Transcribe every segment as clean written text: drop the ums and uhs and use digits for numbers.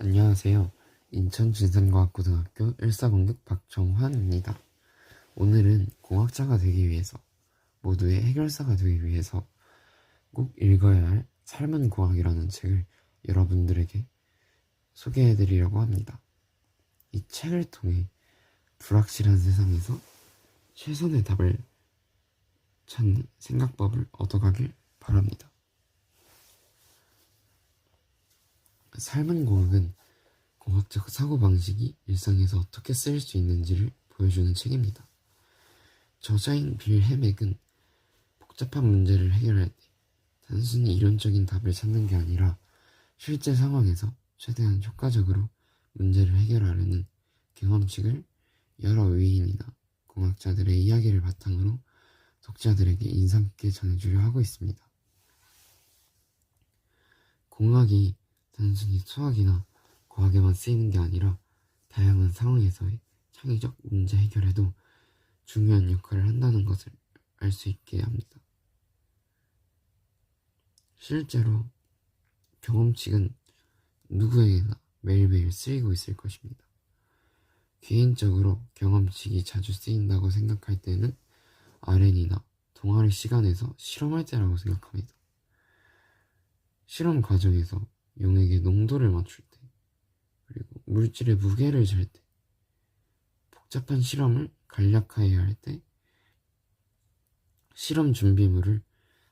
안녕하세요. 인천진산과학고등학교 1사공극 박정환입니다. 오늘은 공학자가 되기 위해서, 모두의 해결사가 되기 위해서 꼭 읽어야 할 삶은 공학이라는 책을 여러분들에게 소개해드리려고 합니다. 이 책을 통해 불확실한 세상에서 최선의 답을 찾는 생각법을 얻어가길 바랍니다. 삶은 공학은 공학적 사고방식이 일상에서 어떻게 쓰일 수 있는지를 보여주는 책입니다. 저자인 빌 헤맥은 복잡한 문제를 해결할 때 단순히 이론적인 답을 찾는 게 아니라 실제 상황에서 최대한 효과적으로 문제를 해결하려는 경험칙을 여러 위인이나 공학자들의 이야기를 바탕으로 독자들에게 인상 깊게 전해주려 하고 있습니다. 공학이 단순히 수학이나 과학에만 쓰이는 게 아니라 다양한 상황에서의 창의적 문제 해결에도 중요한 역할을 한다는 것을 알 수 있게 합니다. 실제로 경험칙은 누구에게나 매일매일 쓰이고 있을 것입니다. 개인적으로 경험칙이 자주 쓰인다고 생각할 때는 RN이나 동아리 시간에서 실험할 때라고 생각합니다. 실험 과정에서 용액의 농도를 맞출 때, 그리고 물질의 무게를 잴 때, 복잡한 실험을 간략화해야 할 때, 실험 준비물을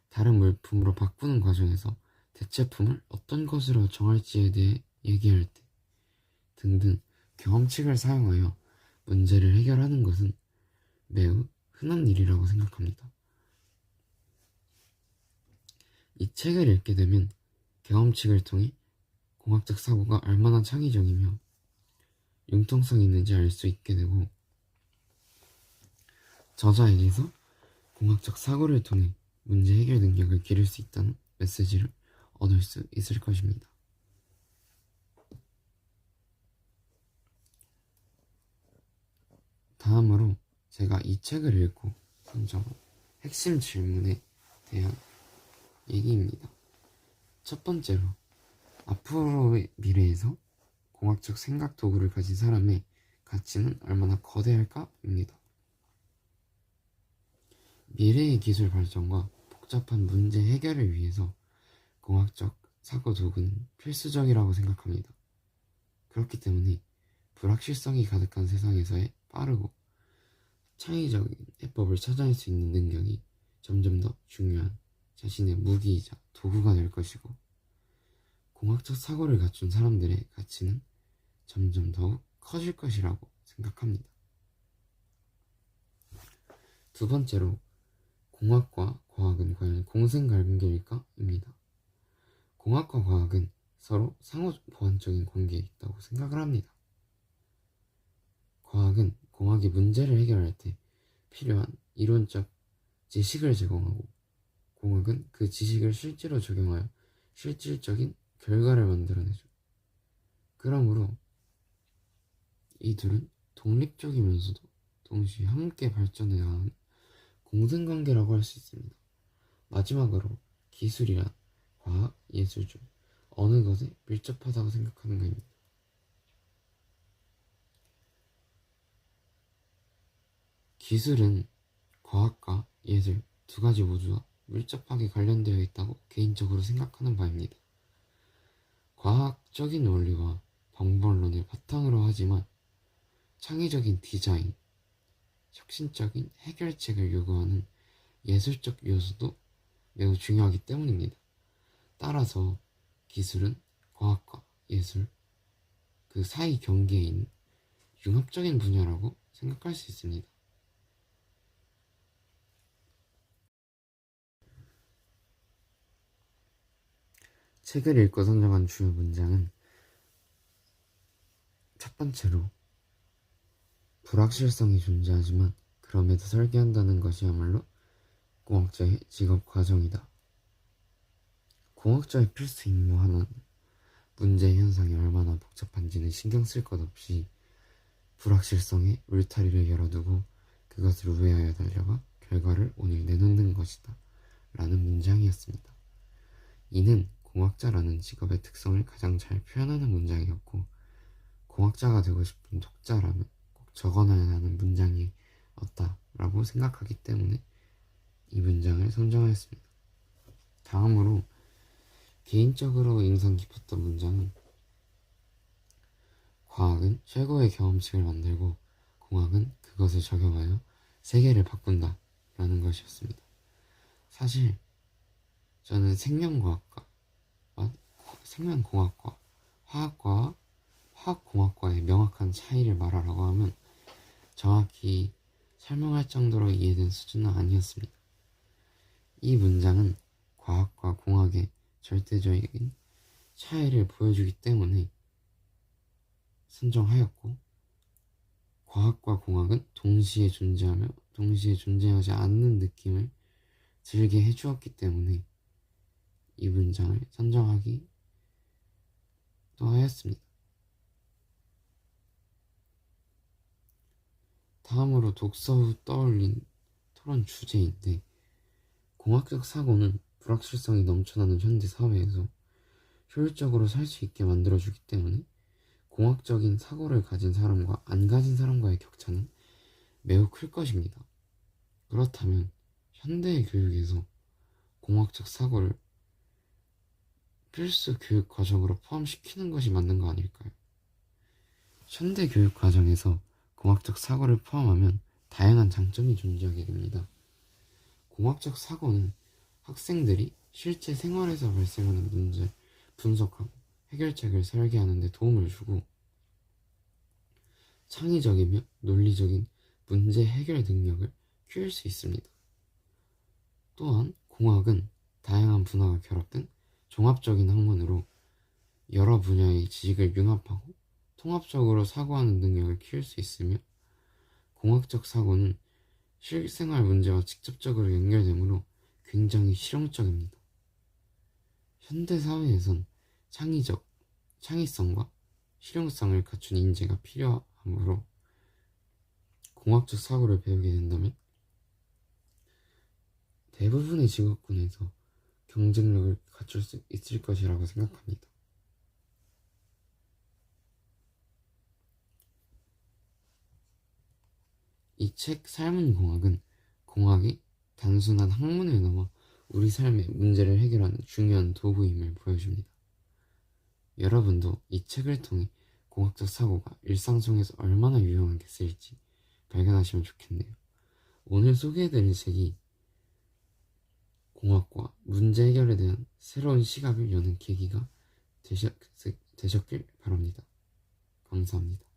다른 물품으로 바꾸는 과정에서 대체품을 어떤 것으로 정할지에 대해 얘기할 때 등등 경험칙을 사용하여 문제를 해결하는 것은 매우 흔한 일이라고 생각합니다. 이 책을 읽게 되면 경험칙을 통해 공학적 사고가 얼마나 창의적이며 융통성이 있는지 알 수 있게 되고, 저자에게서 공학적 사고를 통해 문제 해결 능력을 기를 수 있다는 메시지를 얻을 수 있을 것입니다. 다음으로 제가 이 책을 읽고 선정한 핵심 질문에 대한 얘기입니다. 첫 번째로, 앞으로의 미래에서 공학적 생각 도구를 가진 사람의 가치는 얼마나 거대할까?입니다. 미래의 기술 발전과 복잡한 문제 해결을 위해서 공학적 사고 도구는 필수적이라고 생각합니다. 그렇기 때문에 불확실성이 가득한 세상에서의 빠르고 창의적인 해법을 찾아낼 수 있는 능력이 점점 더 중요한 자신의 무기이자 도구가 될 것이고, 공학적 사고를 갖춘 사람들의 가치는 점점 더욱 커질 것이라고 생각합니다. 두 번째로, 공학과 과학은 과연 공생관계일까? 입니다. 공학과 과학은 서로 상호 보완적인 관계에 있다고 생각을 합니다. 과학은 공학이 문제를 해결할 때 필요한 이론적 지식을 제공하고, 공학은 그 지식을 실제로 적용하여 실질적인 결과를 만들어내죠. 그러므로 이 둘은 독립적이면서도 동시에 함께 발전해야 하는 공생관계라고 할 수 있습니다. 마지막으로, 기술이란 과학, 예술 중 어느 것에 밀접하다고 생각하는가입니다. 기술은 과학과 예술 두 가지 모두와 밀접하게 관련되어 있다고 개인적으로 생각하는 바입니다. 과학적인 원리와 방법론을 바탕으로 하지만 창의적인 디자인, 혁신적인 해결책을 요구하는 예술적 요소도 매우 중요하기 때문입니다. 따라서 기술은 과학과 예술, 그 사이 경계에 있는 융합적인 분야라고 생각할 수 있습니다. 책을 읽고 선정한 주요 문장은, 첫 번째로, 불확실성이 존재하지만 그럼에도 설계한다는 것이야말로 공학자의 직업 과정이다. 공학자의 필수 임무 하나는 문제 현상이 얼마나 복잡한지는 신경 쓸 것 없이 불확실성의 울타리를 열어두고 그것을 우회하여 달려가 결과를 오늘 내놓는 것이다 라는 문장이었습니다. 이는 공학자라는 직업의 특성을 가장 잘 표현하는 문장이었고, 공학자가 되고 싶은 독자라면 꼭 적어놔야 하는 문장이었다라고 생각하기 때문에 이 문장을 선정하였습니다. 다음으로 개인적으로 인상 깊었던 문장은 과학은 최고의 경험치를 만들고 공학은 그것을 적용하여 세계를 바꾼다 라는 것이었습니다. 사실 저는 생명과학과, 생명공학과, 화학과와 화학공학과의 명확한 차이를 말하라고 하면 정확히 설명할 정도로 이해된 수준은 아니었습니다. 이 문장은 과학과 공학의 절대적인 차이를 보여주기 때문에 선정하였고, 과학과 공학은 동시에 존재하며 동시에 존재하지 않는 느낌을 들게 해주었기 때문에 이 문장을 선정하기 또 하였습니다. 다음으로 독서 후 떠올린 토론 주제인데, 공학적 사고는 불확실성이 넘쳐나는 현대 사회에서 효율적으로 살 수 있게 만들어주기 때문에 공학적인 사고를 가진 사람과 안 가진 사람과의 격차는 매우 클 것입니다. 그렇다면 현대의 교육에서 공학적 사고를 필수 교육 과정으로 포함시키는 것이 맞는 거 아닐까요? 현대 교육 과정에서 공학적 사고를 포함하면 다양한 장점이 존재하게 됩니다. 공학적 사고는 학생들이 실제 생활에서 발생하는 문제를 분석하고 해결책을 설계하는 데 도움을 주고, 창의적이며 논리적인 문제 해결 능력을 키울 수 있습니다. 또한 공학은 다양한 분야가 결합된 종합적인 학문으로 여러 분야의 지식을 융합하고 통합적으로 사고하는 능력을 키울 수 있으며, 공학적 사고는 실생활 문제와 직접적으로 연결되므로 굉장히 실용적입니다. 현대 사회에선 창의성과 실용성을 갖춘 인재가 필요하므로 공학적 사고를 배우게 된다면 대부분의 직업군에서 경쟁력을 갖출 수 있을 것이라고 생각합니다. 이 책 삶은 공학은 공학이 단순한 학문을 넘어 우리 삶의 문제를 해결하는 중요한 도구임을 보여줍니다. 여러분도 이 책을 통해 공학적 사고가 일상 속에서 얼마나 유용하게 쓰일지 발견하시면 좋겠네요. 오늘 소개해드린 책이 공학과 문제 해결에 대한 새로운 시각을 여는 계기가 되셨길 바랍니다. 감사합니다.